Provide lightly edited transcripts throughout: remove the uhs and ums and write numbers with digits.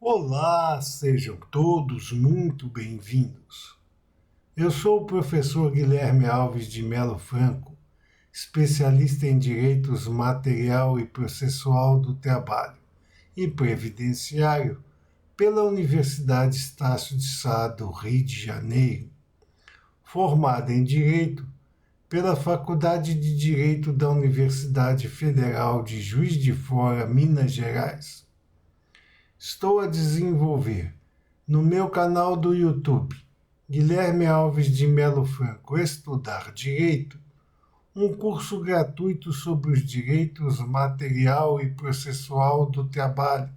Olá, sejam todos muito bem-vindos. Eu sou o professor Guilherme Alves de Melo Franco, especialista em direitos material e processual do trabalho e previdenciário pela Universidade Estácio de Sá do Rio de Janeiro, formado em Direito pela Faculdade de Direito da Universidade Federal de Juiz de Fora, Minas Gerais. Estou a desenvolver no meu canal do YouTube, Guilherme Alves de Melo Franco Estudar Direito, um curso gratuito sobre os direitos material e processual do trabalho,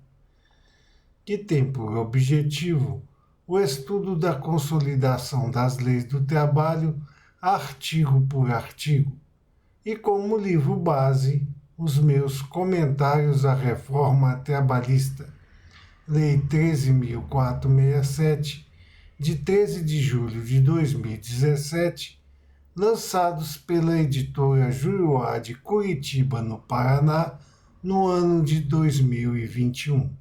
que tem por objetivo o estudo da consolidação das leis do trabalho, artigo por artigo, e como livro base, os meus comentários à reforma trabalhista, Lei 13.467, de 13 de julho de 2017, lançados pela editora Juruá de Curitiba, no Paraná, no ano de 2021.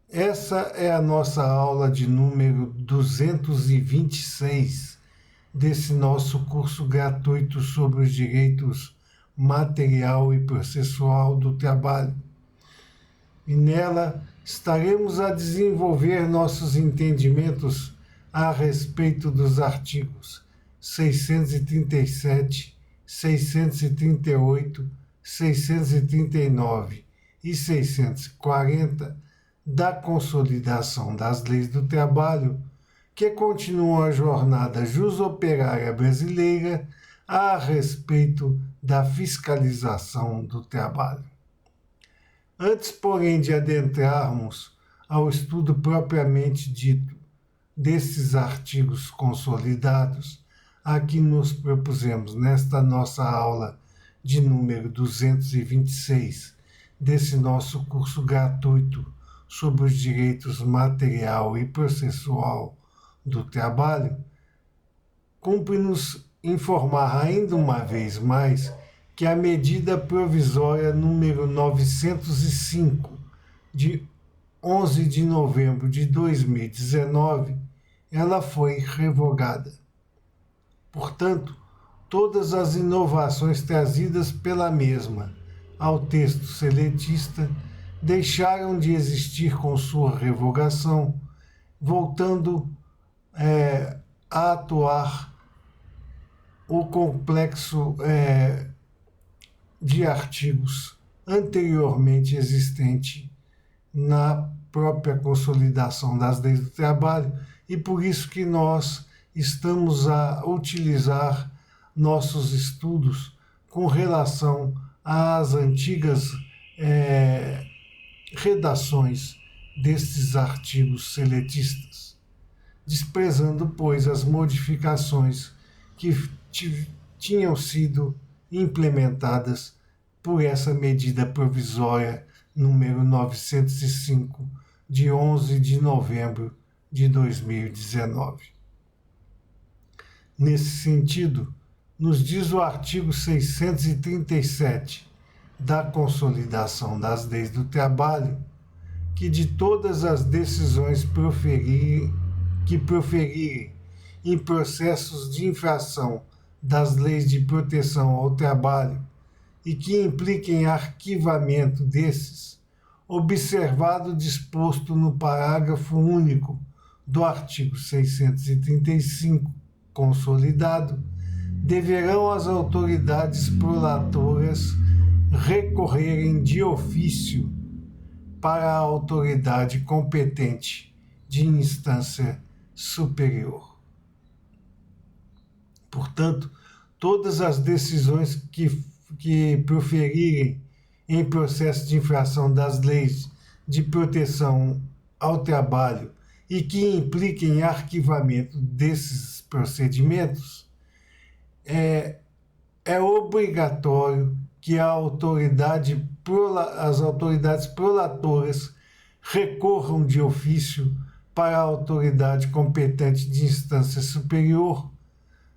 Essa é a nossa aula de número 226 desse nosso curso gratuito sobre os direitos material e processual do trabalho. E nela estaremos a desenvolver nossos entendimentos a respeito dos artigos 637, 638, 639 e 640 da Consolidação das Leis do Trabalho, que continuam a jornada jusoperária brasileira a respeito da fiscalização do trabalho. Antes, porém, de adentrarmos ao estudo propriamente dito desses artigos consolidados, a que nos propusemos nesta nossa aula de número 226 desse nosso curso gratuito sobre os direitos material e processual do trabalho, cumpre-nos informar ainda uma vez mais que a medida provisória número 905, de 11 de novembro de 2019, ela foi revogada. Portanto, todas as inovações trazidas pela mesma ao texto seletista deixaram de existir com sua revogação, voltando a atuar o complexo de artigos anteriormente existente na própria consolidação das leis do trabalho, e por isso que nós estamos a utilizar nossos estudos com relação às antigas redações destes artigos seletistas, desprezando, pois, as modificações que tinham sido implementadas por essa medida provisória número 905, de 11 de novembro de 2019. Nesse sentido, nos diz o artigo 637 da Consolidação das Leis do Trabalho, que de todas as decisões que proferirem em processos de infração das leis de proteção ao trabalho e que impliquem arquivamento desses, observado o disposto no parágrafo único do artigo 635, consolidado, deverão as autoridades prolatoras recorrerem de ofício para a autoridade competente de instância superior. Portanto, todas as decisões que proferirem em processo de infração das leis de proteção ao trabalho e que impliquem arquivamento desses procedimentos, é obrigatório que as autoridades prolatoras recorram de ofício para a autoridade competente de instância superior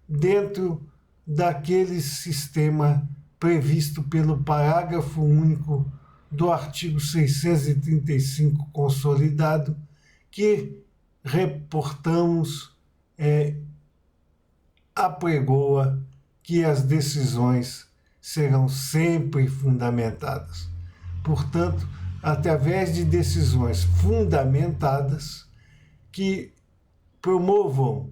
dentro daquele sistema previsto pelo parágrafo único do artigo 635 consolidado, que reportamos apregoa que as decisões serão sempre fundamentadas. Portanto, através de decisões fundamentadas que promovam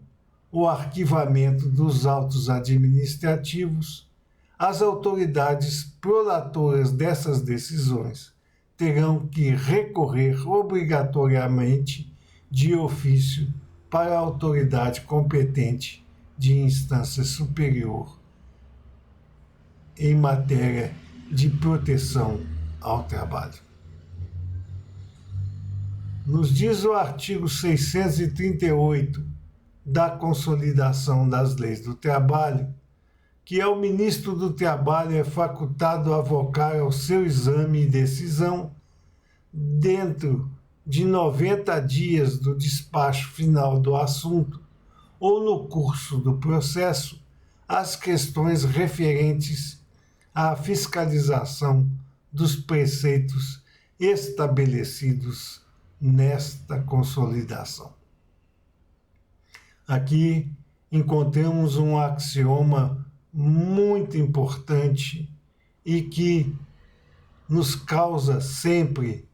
o arquivamento dos autos administrativos, as autoridades prolatoras dessas decisões terão que recorrer obrigatoriamente de ofício para a autoridade competente de instância superior em matéria de proteção ao trabalho. Nos diz o artigo 638 da Consolidação das Leis do Trabalho, que ao ministro do Trabalho é facultado avocar ao seu exame e decisão, dentro de 90 dias do despacho final do assunto ou no curso do processo, as questões referentes à fiscalização dos preceitos estabelecidos nesta consolidação. Aqui encontramos um axioma muito importante e que nos causa sempre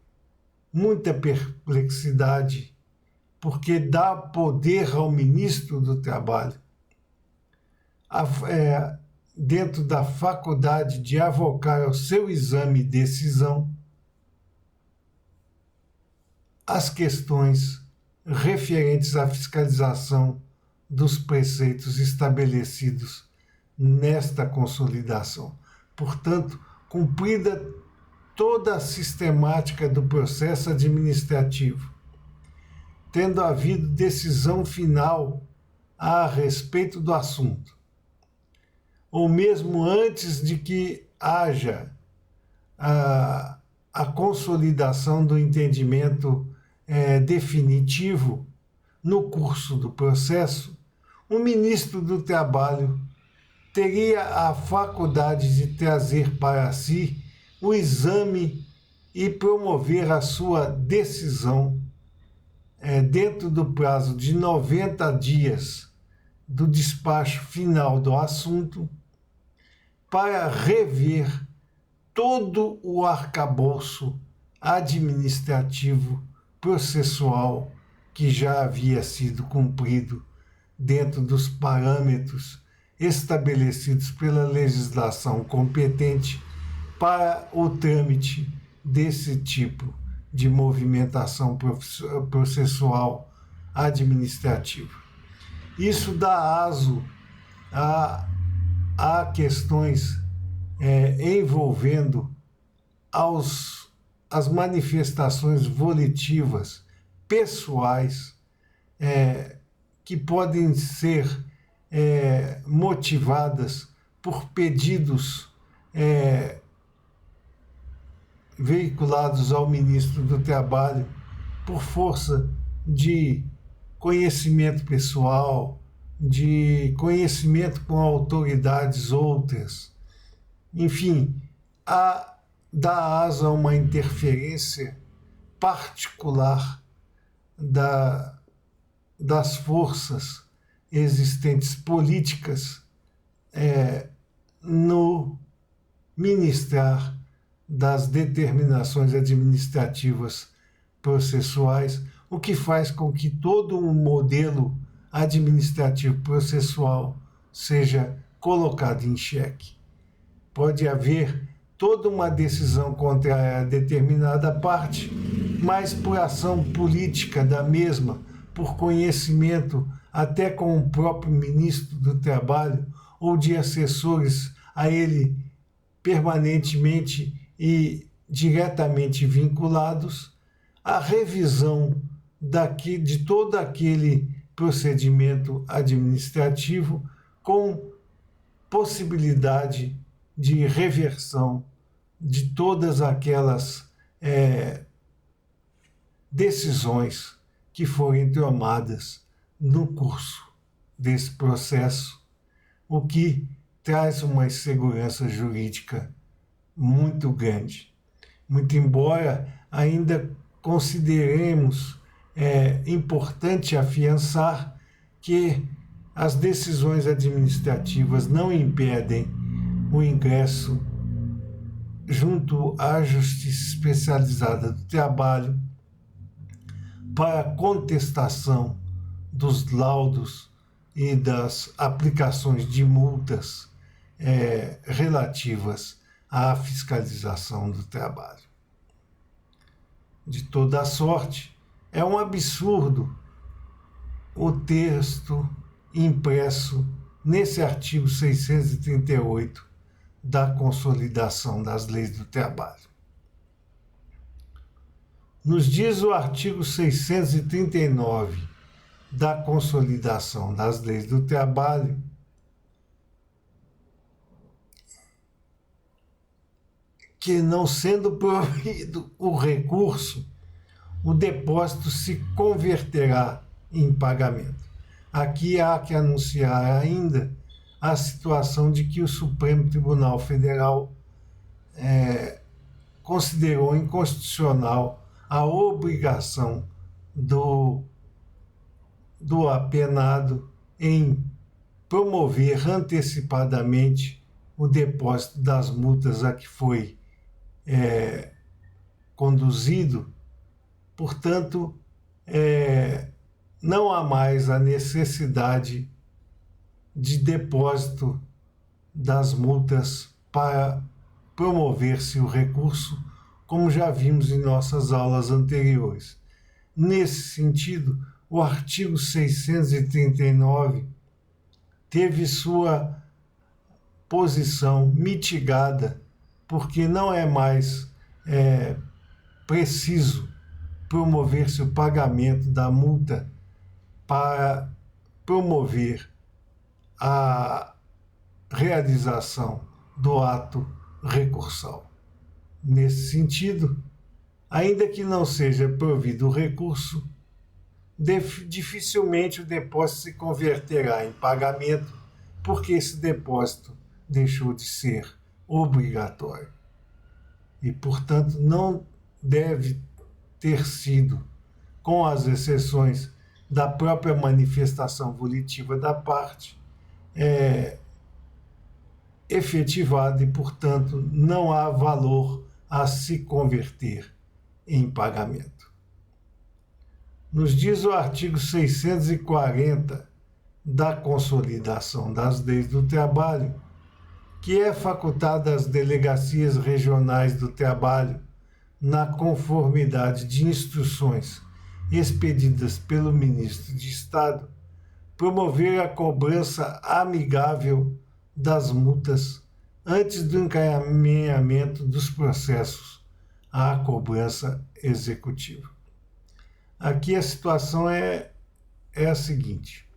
muita perplexidade, porque dá poder ao ministro do Trabalho, dentro da faculdade de avocar ao seu exame e decisão as questões referentes à fiscalização dos preceitos estabelecidos nesta consolidação. Portanto, cumprida toda a sistemática do processo administrativo, tendo havido decisão final a respeito do assunto, ou mesmo antes de que haja a consolidação do entendimento definitivo no curso do processo, o ministro do Trabalho teria a faculdade de trazer para si o exame e promover a sua decisão dentro do prazo de 90 dias do despacho final do assunto, para rever todo o arcabouço administrativo processual que já havia sido cumprido dentro dos parâmetros estabelecidos pela legislação competente para o trâmite desse tipo de movimentação processual administrativa. Isso dá aso a questões envolvendo as manifestações volitivas pessoais que podem ser motivadas por pedidos veiculados ao ministro do Trabalho por força de conhecimento pessoal, de conhecimento com autoridades outras. Enfim, dá asa a uma interferência particular das forças existentes políticas no ministrar das determinações administrativas processuais, o que faz com que todo o modelo administrativo processual seja colocado em xeque. Pode haver toda uma decisão contra a determinada parte, mas por ação política da mesma, por conhecimento até com o próprio ministro do Trabalho ou de assessores a ele permanentemente e diretamente vinculados, a revisão de todo aquele procedimento administrativo com possibilidade de reversão de todas aquelas decisões que forem tomadas no curso desse processo, o que traz uma insegurança jurídica muito grande. muito embora ainda consideremos importante afiançar que as decisões administrativas não impedem o ingresso junto à Justiça Especializada do Trabalho para contestação dos laudos e das aplicações de multas relativas à fiscalização do trabalho. De toda sorte, é um absurdo o texto impresso nesse artigo 638 da Consolidação das Leis do Trabalho. Nos diz o artigo 639 da Consolidação das Leis do Trabalho que, não sendo provido o recurso, o depósito se converterá em pagamento. Aqui há que anunciar ainda a situação de que o Supremo Tribunal Federal considerou inconstitucional a obrigação do apenado em promover antecipadamente o depósito das multas a que foi conduzido. Portanto, não há mais a necessidade de depósito das multas para promover-se o recurso, como já vimos em nossas aulas anteriores. Nesse sentido, o artigo 639 teve sua posição mitigada, porque não é mais preciso promover-se o pagamento da multa para promover a realização do ato recursal. Nesse sentido, ainda que não seja provido o recurso, dificilmente o depósito se converterá em pagamento, porque esse depósito deixou de ser obrigatório. E, portanto, não deve ter sido, com as exceções da própria manifestação volitiva da parte, efetivado e, portanto, não há valor a se converter em pagamento. Nos diz o artigo 640 da Consolidação das Leis do Trabalho, que é facultada às delegacias regionais do trabalho, na conformidade de instruções expedidas pelo Ministro de Estado, promover a cobrança amigável das multas antes do encaminhamento dos processos à cobrança executiva. Aqui a situação é a seguinte: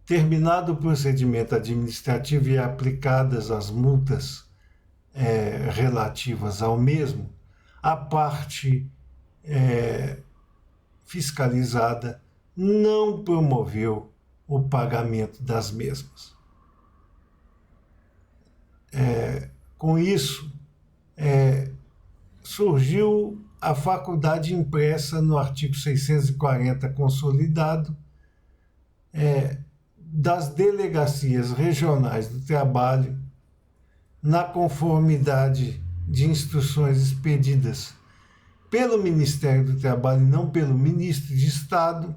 terminado o procedimento administrativo e aplicadas as multas relativas ao mesmo, a parte fiscalizada não promoveu o pagamento das mesmas. Com isso, surgiu a faculdade impressa no artigo 640 consolidado das delegacias regionais do trabalho, na conformidade de instruções expedidas pelo Ministério do Trabalho e não pelo Ministro de Estado,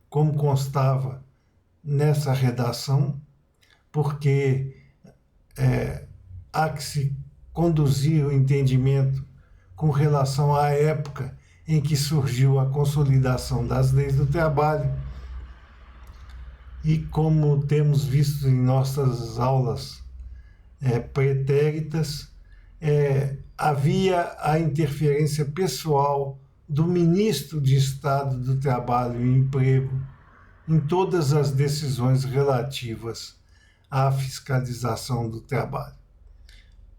como constava nessa redação, porque há que se conduzir o entendimento com relação à época em que surgiu a consolidação das leis do trabalho. E como temos visto em nossas aulas pretéritas, havia a interferência pessoal do Ministro de Estado do Trabalho e Emprego em todas as decisões relativas à fiscalização do trabalho.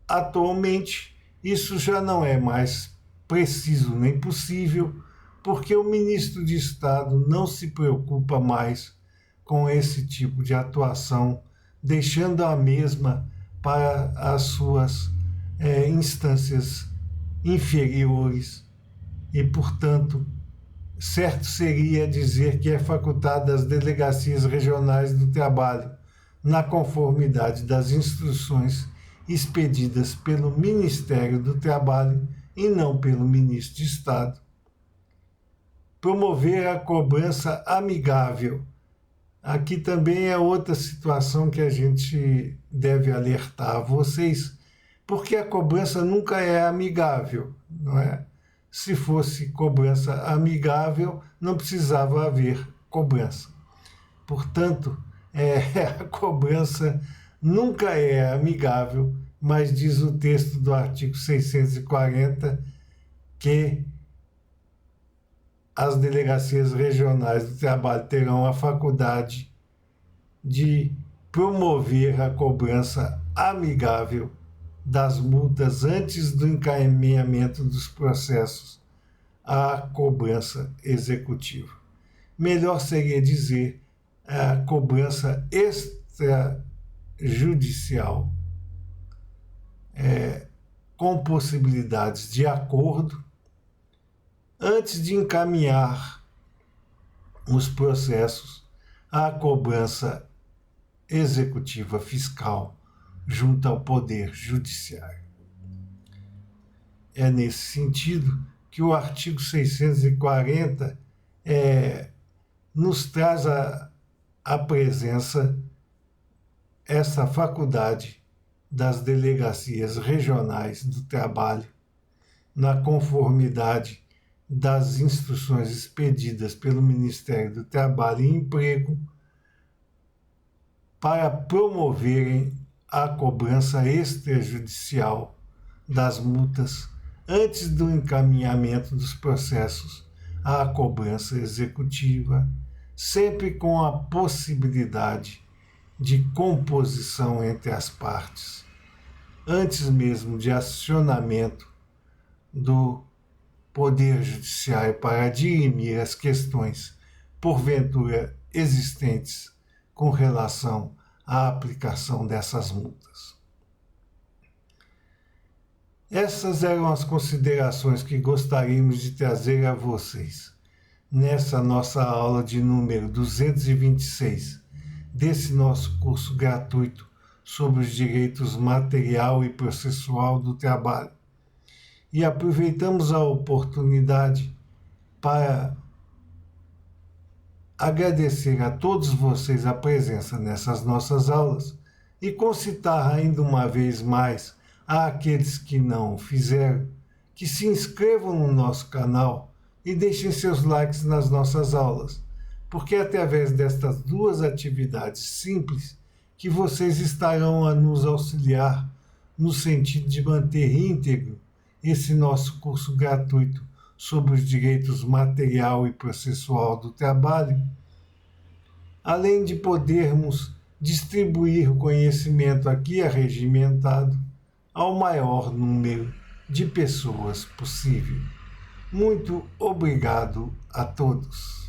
Atualmente, isso já não é mais preciso nem possível, porque o Ministro de Estado não se preocupa mais com esse tipo de atuação, deixando a mesma para as suas instâncias inferiores e, portanto, certo seria dizer que é facultado às delegacias regionais do trabalho, na conformidade das instruções expedidas pelo Ministério do Trabalho e não pelo Ministro de Estado, promover a cobrança amigável. Aqui também é outra situação que a gente deve alertar a vocês, porque a cobrança nunca é amigável, não é? Se fosse cobrança amigável, não precisava haver cobrança. Portanto, a cobrança nunca é amigável, mas diz o texto do artigo 640 que as delegacias regionais do trabalho terão a faculdade de promover a cobrança amigável das multas antes do encaminhamento dos processos à cobrança executiva. Melhor seria dizer a cobrança extrajudicial, com possibilidades de acordo, antes de encaminhar os processos à cobrança executiva fiscal junto ao Poder Judiciário. É nesse sentido que o artigo 640 nos traz a presença, essa faculdade das delegacias regionais do trabalho, na conformidade das instruções expedidas pelo Ministério do Trabalho e Emprego, para promoverem a cobrança extrajudicial das multas antes do encaminhamento dos processos à cobrança executiva, sempre com a possibilidade de composição entre as partes, antes mesmo de acionamento do Poder Judiciário para dirimir as questões, porventura existentes, com relação à aplicação dessas multas. Essas eram as considerações que gostaríamos de trazer a vocês nessa nossa aula de número 226 desse nosso curso gratuito sobre os direitos material e processual do trabalho. E aproveitamos a oportunidade para agradecer a todos vocês a presença nessas nossas aulas e concitar ainda uma vez mais àqueles que não fizeram, que se inscrevam no nosso canal e deixem seus likes nas nossas aulas, porque é através destas duas atividades simples que vocês estarão a nos auxiliar no sentido de manter íntegro esse nosso curso gratuito sobre os direitos material e processual do trabalho, além de podermos distribuir o conhecimento aqui arregimentado ao maior número de pessoas possível. Muito obrigado a todos.